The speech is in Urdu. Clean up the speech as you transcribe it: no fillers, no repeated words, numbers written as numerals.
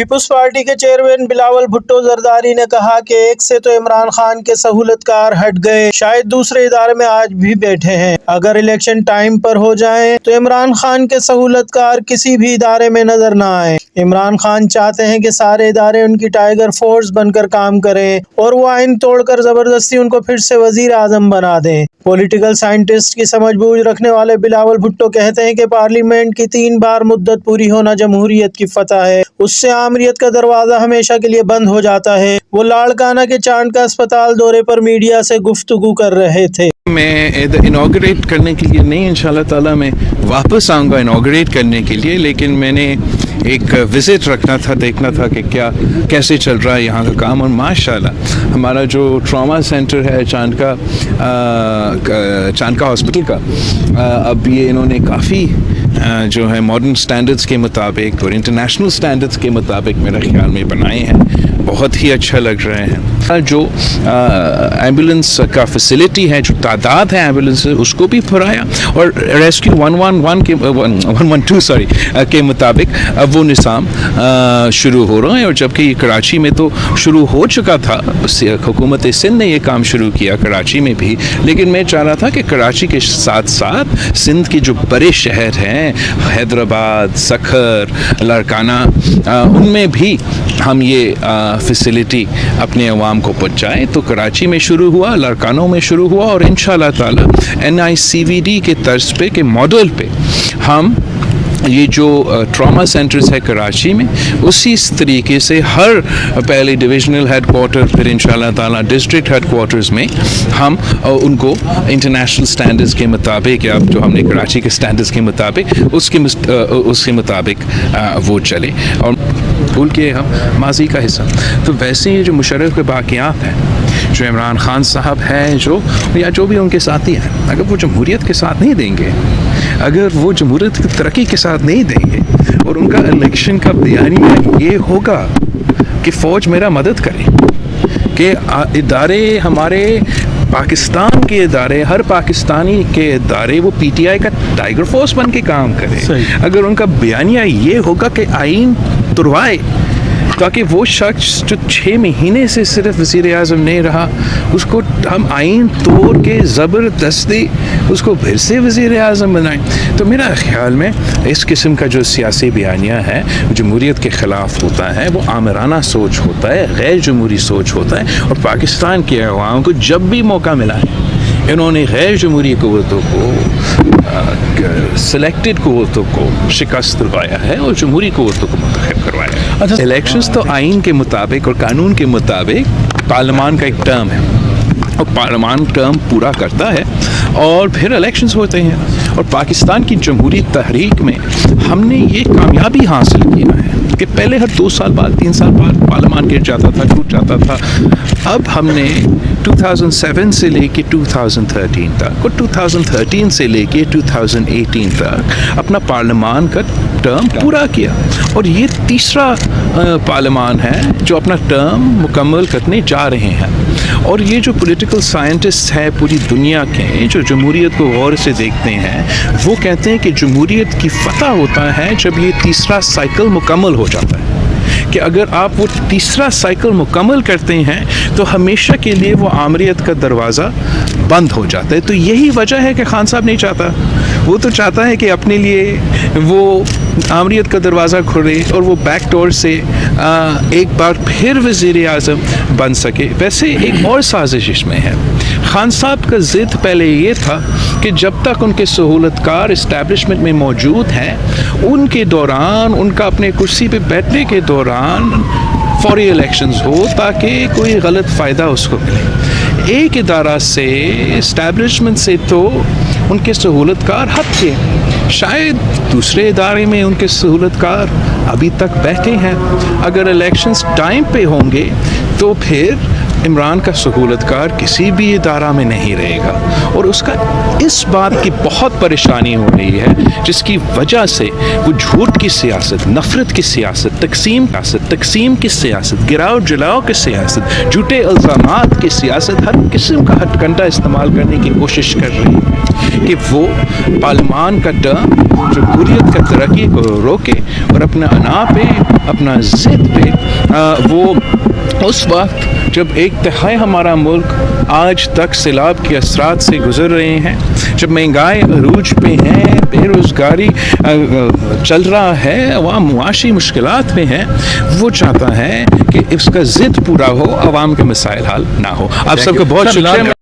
پیپلز پارٹی کے چیئرمین بلاول بھٹو زرداری نے کہا کہ ایک سے تو عمران خان کے سہولت کار ہٹ گئے، شاید دوسرے ادارے میں آج بھی بیٹھے ہیں۔ اگر الیکشن ٹائم پر ہو جائیں تو عمران خان کے سہولت کار کسی بھی ادارے میں نظر نہ آئیں۔ عمران خان چاہتے ہیں کہ سارے ادارے ان کی ٹائیگر فورس بن کر کام کریں اور وہ آئین توڑ کر زبردستی ان کو پھر سے وزیر اعظم بنا دیں۔ پولیٹیکل سائنٹسٹ کی سمجھ بوجھ رکھنے والے بلاول بھٹو کہتے ہیں کہ پارلیمنٹ کی 3 بار مدت پوری ہونا جمہوریت کی فتح ہے، اس سے آمریت کا دروازہ ہمیشہ کے لیے بند ہو جاتا ہے۔ وہ لاڑکانہ کے چاند کا اسپتال دورے پر میڈیا سے گفتگو کر رہے تھے۔ میں انوگریٹ کرنے کے لیے نہیں، انشاءاللہ تعالیٰ میں واپس آؤں گا انوگریٹ کرنے کے لیے، لیکن میں نے ایک وزٹ رکھنا تھا، دیکھنا تھا کہ کیسے چل رہا ہے یہاں کا کام، اور ماشاءاللہ ہمارا جو ٹراما سینٹر ہے چاند کا ہاسپٹل کا، اب یہ انہوں نے کافی جو ہے ماڈرن سٹینڈرڈز کے مطابق اور انٹرنیشنل سٹینڈرڈز کے مطابق میرے خیال میں بنائے ہیں، بہت ہی اچھا لگ رہے ہیں۔ جو ایمبولینس کا فیسلٹی ہے، جو تعداد ہے ایمبولینس اس کو بھی بڑھایا، اور ریسکیو 112 کے مطابق اب وہ نظام شروع ہو رہا ہے، اور جبکہ یہ کراچی میں تو شروع ہو چکا تھا، حکومت سندھ نے یہ کام شروع کیا کراچی میں بھی، لیکن میں چاہ رہا تھا کہ کراچی کے ساتھ ساتھ سندھ کے جو بڑے شہر ہیں حیدرآباد، سکھر، لاڑکانہ، ان میں بھی ہم یہ فیسلٹی اپنے عوام کو پہنچائیں۔ تو کراچی میں شروع ہوا، لاڑکانوں میں شروع ہوا، اور انشاءاللہ تعالی NICVD کے طرز پہ کے ماڈل پہ ہم یہ جو ٹراما سینٹرز ہے کراچی میں، اسی طریقے سے ہر پہلے ڈویژنل ہیڈ کوارٹر، پھر انشاءاللہ تعالیٰ ڈسٹرکٹ ہیڈ کوارٹرز میں ہم ان کو انٹرنیشنل سٹینڈرڈز کے مطابق، یا جو ہم نے کراچی کے سٹینڈرڈز کے مطابق اس کے مطابق وہ چلے، اور بھول کے ہم ماضی کا حصہ۔ تو ویسے ہی جو مشرف کے باقیات ہیں، جو عمران خان صاحب ہیں، یا جو بھی ان کے ساتھی ہیں، اگر وہ جمہوریت کے ساتھ نہیں دیں گے، اگر وہ جمہوریت کی ترقی کے ساتھ نہیں دیں گے، اور ان کا الیکشن کا بیانیہ یہ ہوگا کہ فوج میرا مدد کرے، کہ ادارے ہمارے پاکستان کے ادارے، ہر پاکستانی کے ادارے وہ PTI کا ٹائیگر فورس بن کے کام کرے، اگر ان کا بیانیہ یہ ہوگا کہ آئین توڑوائے، تاکہ وہ شخص جو 6 مہینے سے صرف وزیر اعظم نہیں رہا، اس کو ہم آئین توڑ کے زبردستی اس کو پھر سے وزیر اعظم بنائیں، تو میرا خیال میں اس قسم کا جو سیاسی بیانیہ ہے جمہوریت کے خلاف ہوتا ہے، وہ آمرانہ سوچ ہوتا ہے، غیر جمہوری سوچ ہوتا ہے، اور پاکستان کے عوام کو جب بھی موقع ملا ہے انہوں نے غیر جمہوری قوتوں کو، سلیکٹڈ قوتوں کو شکست دلوایا ہے اور جمہوری قوتوں کو منتخب کروایا ہے۔ الیکشنز تو آئین کے مطابق اور قانون کے مطابق پارلیمان کا ایک ٹرم ہے، اور پارلیمان ٹرم پورا کرتا ہے اور پھر الیکشنز ہوتے ہیں، اور پاکستان کی جمہوری تحریک میں ہم نے یہ کامیابی حاصل کیا ہے کہ پہلے ہر 2 سال بعد 3 سال بعد پارلیمان گر جاتا تھا، ٹوٹ جاتا تھا، اب ہم نے 2007 سے لے کے 2013 تک، اور 2013 سے لے کے 2018 تک اپنا پارلیمان کا ٹرم پورا کیا، اور یہ تیسرا پارلیمان ہے جو اپنا ٹرم مکمل کرنے جا رہے ہیں۔ اور یہ جو پولیٹیکل سائنٹسٹ ہے پوری دنیا کے، جو جمہوریت کو غور سے دیکھتے ہیں، وہ کہتے ہیں کہ جمہوریت کی فتح ہوتا ہے جب یہ تیسرا سائیکل مکمل ہو جاتا ہے، کہ اگر آپ وہ تیسرا سائیکل مکمل کرتے ہیں تو ہمیشہ کے لیے وہ آمریت کا دروازہ بند ہو جاتا ہے۔ تو یہی وجہ ہے کہ خان صاحب نہیں چاہتا، وہ تو چاہتا ہے کہ اپنے لیے وہ آمریت کا دروازہ کھولے اور وہ بیک ڈور سے ایک بار پھر وزیر اعظم بن سکے۔ ویسے ایک اور سازش اس میں ہے، خان صاحب کا ضد پہلے یہ تھا کہ جب تک ان کے سہولت کار اسٹیبلشمنٹ میں موجود ہیں، ان کے دوران، ان کا اپنے کرسی پہ بیٹھنے کے دوران فوری الیکشنز ہو، تاکہ کوئی غلط فائدہ اس کو ملے۔ ایک ادارہ سے، اسٹیبلشمنٹ سے تو ان کے سہولت کار ہٹ کے، شاید دوسرے ادارے میں ان کے سہولت کار ابھی تک بیٹھے ہیں۔ اگر الیکشنز ٹائم پہ ہوں گے تو پھر عمران کا سہولت کار کسی بھی ادارہ میں نہیں رہے گا، اور اس کا اس بات کی بہت پریشانی ہو رہی ہے جس کی وجہ سے وہ جھوٹ کی سیاست، نفرت کی سیاست، تقسیم کی سیاست، گراؤ جلاؤ کی سیاست، جھوٹے الزامات کی سیاست، ہر قسم کا ہتھ کنڈا استعمال کرنے کی کوشش کر رہی ہے کہ وہ پارلیمان کا ٹرم جمہوریت کا ترقی کو روکے اور اپنا انا پہ، اپنا ضد پہ وہ اس وقت جب ایک تہائی ہمارا ملک آج تک سیلاب کے اثرات سے گزر رہے ہیں، جب مہنگائی عروج پہ ہے، بے روزگاری چل رہا ہے، عوام معاشی مشکلات میں ہے، وہ چاہتا ہے کہ اس کا ضد پورا ہو، عوام کے مسائل حل نہ ہو۔ آپ سب کو بہت شکریہ۔